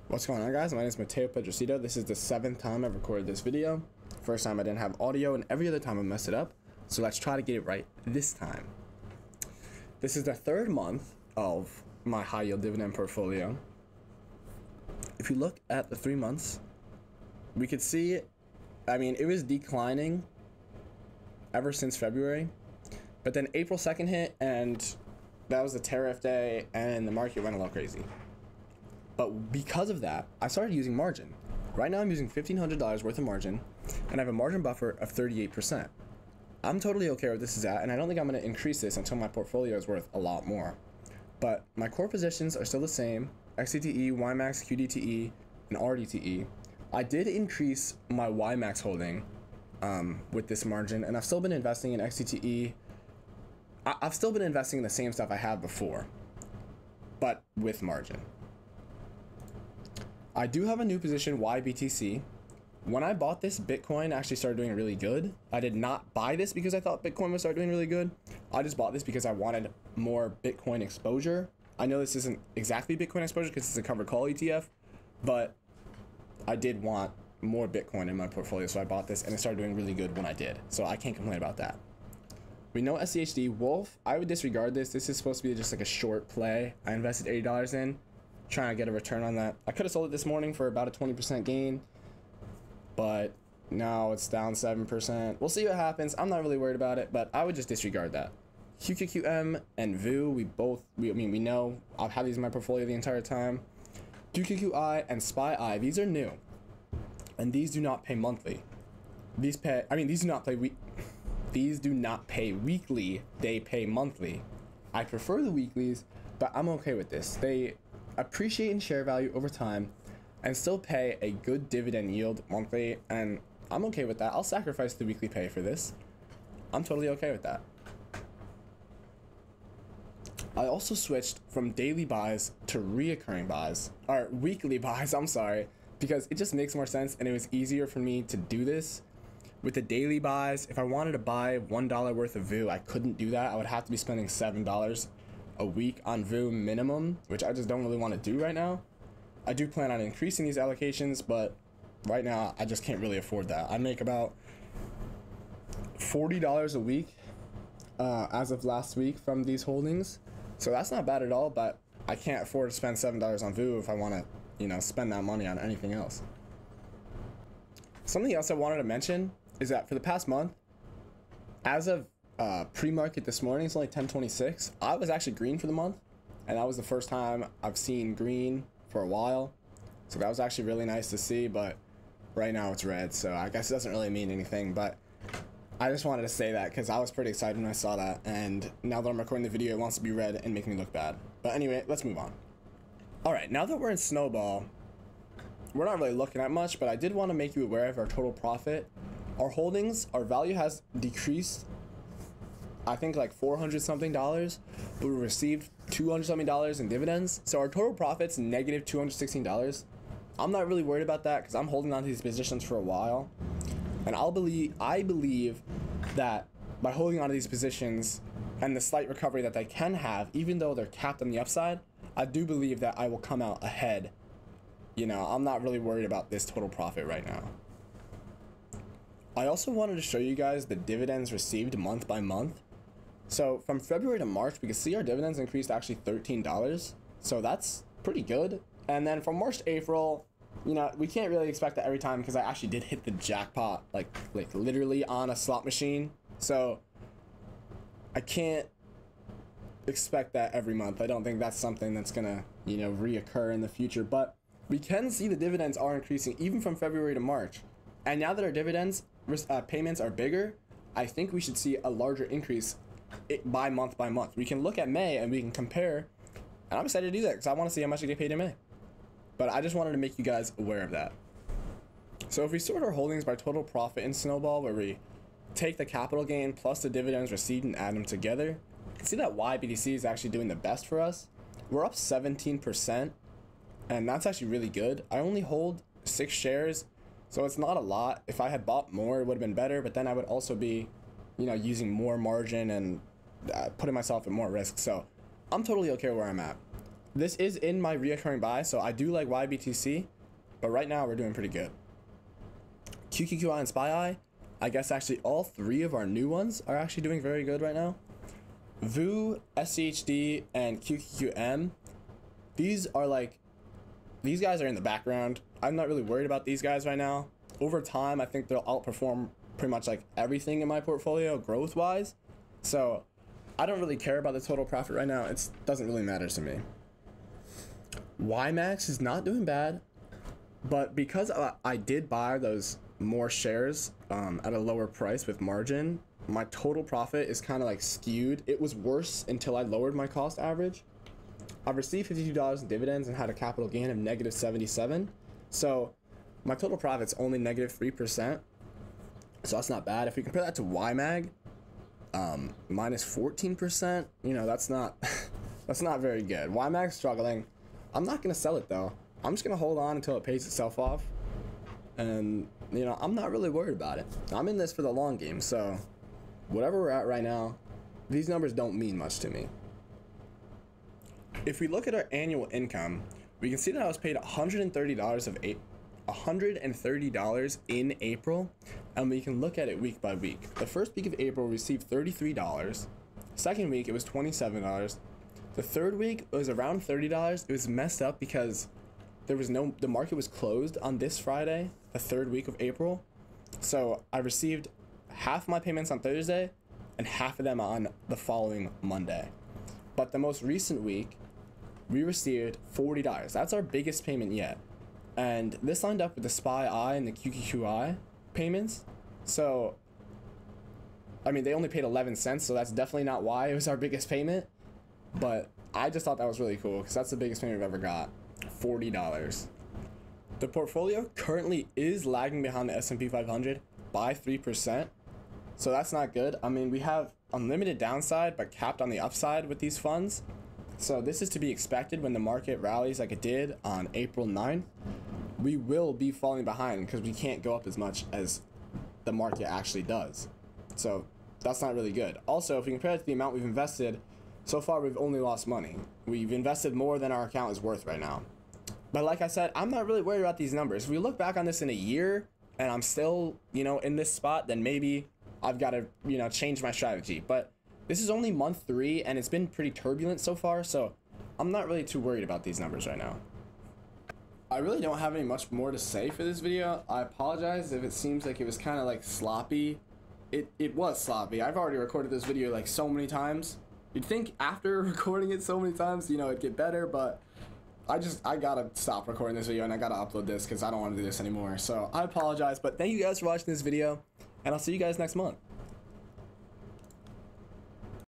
What's going on, guys? My name is Mateo Pedrosito. This is the 7th time I've recorded this video. First time I didn't have audio, and every other time I messed it up. So let's try to get it right this time. This is the 3rd month of my high yield dividend portfolio. If you look at the 3 months, we could see, it was declining ever since February. But then April 2nd hit, and that was the tariff day, and the market went a little crazy. But because of that, I started using margin. Right now I'm using $1,500 worth of margin, and I have a margin buffer of 38%. I'm totally okay where this is at, and I don't think I'm going to increase this until my portfolio is worth a lot more. But my core positions are still the same: XCTE, YMAX, QDTE, and RDTE. I did increase my YMAX holding with this margin, and I've still been investing in XCTE. I've still been investing in the same stuff I had before, but with margin. I do have a new position, YBTC. When I bought this, Bitcoin actually started doing really good. I did not buy this because I thought Bitcoin would start doing really good. I just bought this because I wanted more Bitcoin exposure. I know this isn't exactly Bitcoin exposure because it's a covered call ETF, but I did want more Bitcoin in my portfolio, so I bought this, and it started doing really good when I did. So I can't complain about that. We know SCHD, Wolf, I would disregard this. This is supposed to be just like a short play. I invested $80 in, trying to get a return on that. I could have sold it this morning for about a 20% gain, but now it's down 7%. We'll see what happens. I'm not really worried about it, but I would just disregard that. QQQM and VU, we know I've had these in my portfolio the entire time. QQQI and SPY-I, these are new, and these do not pay monthly. These do not pay weekly. They pay monthly. I prefer the weeklies, but I'm okay with this. They appreciate in share value over time and still pay a good dividend yield monthly, and I'm okay with that. I'll sacrifice the weekly pay for this. I'm totally okay with that. I also switched from daily buys to reoccurring buys, or weekly buys, I'm sorry, because it just makes more sense, and it was easier for me to do this. With the daily buys, if I wanted to buy $1 worth of VU, I couldn't do that. I would have to be spending $7 a week on VU minimum, which I just don't really want to do right now. I do plan on increasing these allocations, but right now I just can't really afford that. I make about $40 a week as of last week from these holdings, so that's not bad at all, but I can't afford to spend $7 on VU if I want to, spend that money on anything else. Something else I wanted to mention is that for the past month, as of pre-market this morning, it's only 10:26. I was actually green for the month, and that was the first time I've seen green for a while, so that was actually really nice to see. But right now it's red, so I guess it doesn't really mean anything, but I just wanted to say that because I was pretty excited when I saw that, and now that I'm recording the video, it wants to be red and make me look bad. But anyway, let's move on. All right, now that we're in Snowball, we're not really looking at much, but I did want to make you aware of our total profit. Our holdings, our value has decreased, I think like $400 something, but we received $200 something in dividends. So our total profit's negative $216. I'm not really worried about that because I'm holding on to these positions for a while. And I believe that by holding on to these positions and the slight recovery that they can have, even though they're capped on the upside, I do believe that I will come out ahead. I'm not really worried about this total profit right now. I also wanted to show you guys the dividends received month by month. So from February to March, we can see our dividends increased actually $13. So that's pretty good. And then from March to April, we can't really expect that every time because I actually did hit the jackpot, like literally on a slot machine. So I can't expect that every month. I don't think that's something that's gonna, reoccur in the future, but we can see the dividends are increasing even from February to March. And now that our dividends payments are bigger, I think we should see a larger increase by month. We can look at May and we can compare, and I'm excited to do that because I want to see how much I get paid in May. But I just wanted to make you guys aware of that. So if we sort our holdings by total profit in Snowball, where we take the capital gain plus the dividends received and add them together, you can see that YBTC is actually doing the best for us. We're up 17%, and that's actually really good. I only hold 6 shares, so it's not a lot. If I had bought more, it would have been better, but then I would also be, using more margin and putting myself at more risk. So I'm totally okay where I'm at. This is in my reoccurring buy, so I do like YBTC, but right now we're doing pretty good. QQQI and SpyEye, I guess actually all three of our new ones are actually doing very good right now. VU, SCHD, and QQQM, these guys are in the background. I'm not really worried about these guys right now. Over time, I think they'll outperform pretty much like everything in my portfolio growth-wise. So I don't really care about the total profit right now. It doesn't really matter to me. YMAX is not doing bad, but because I did buy those more shares at a lower price with margin, my total profit is kind of like skewed. It was worse until I lowered my cost average. I've received $52 in dividends and had a capital gain of -77. So my total profit's only -3%. So that's not bad. If we compare that to YMAG, -14%, you know, that's not that's not very good. YMAG's struggling. I'm not gonna sell it though. I'm just gonna hold on until it pays itself off. And you know, I'm not really worried about it. I'm in this for the long game, so whatever we're at right now, these numbers don't mean much to me. If we look at our annual income, we can see that I was paid $130 in April, and we can look at it week by week. The first week of April, we received $33. Second week, it was $27. The third week, it was around $30. It was messed up because the market was closed on this Friday, the third week of April. So I received half my payments on Thursday and half of them on the following Monday. But the most recent week, we received $40. That's our biggest payment yet. And this lined up with the SpyEye and the QQQI payments. So, I mean, they only paid 11 cents, so that's definitely not why it was our biggest payment. But I just thought that was really cool because that's the biggest payment we've ever got, $40. The portfolio currently is lagging behind the S&P 500 by 3%. So that's not good. I mean, we have unlimited downside, but capped on the upside with these funds. So this is to be expected when the market rallies like it did on April 9th. We will be falling behind because we can't go up as much as the market actually does. So that's not really good. Also, if we compare it to the amount we've invested, so far we've only lost money. We've invested more than our account is worth right now. But like I said, I'm not really worried about these numbers. If we look back on this in a year and I'm still, you know, in this spot, then maybe I've got to, you know, change my strategy. But this is only month 3 and it's been pretty turbulent so far, so I'm not really too worried about these numbers right now. I really don't have any much more to say for this video. I apologize if it seems like it was kind of like sloppy. It was sloppy. I've already recorded this video like so many times. You'd think after recording it so many times, you know, it'd get better, but I gotta stop recording this video and I gotta upload this because I don't want to do this anymore. So I apologize, but thank you guys for watching this video, and I'll see you guys next month.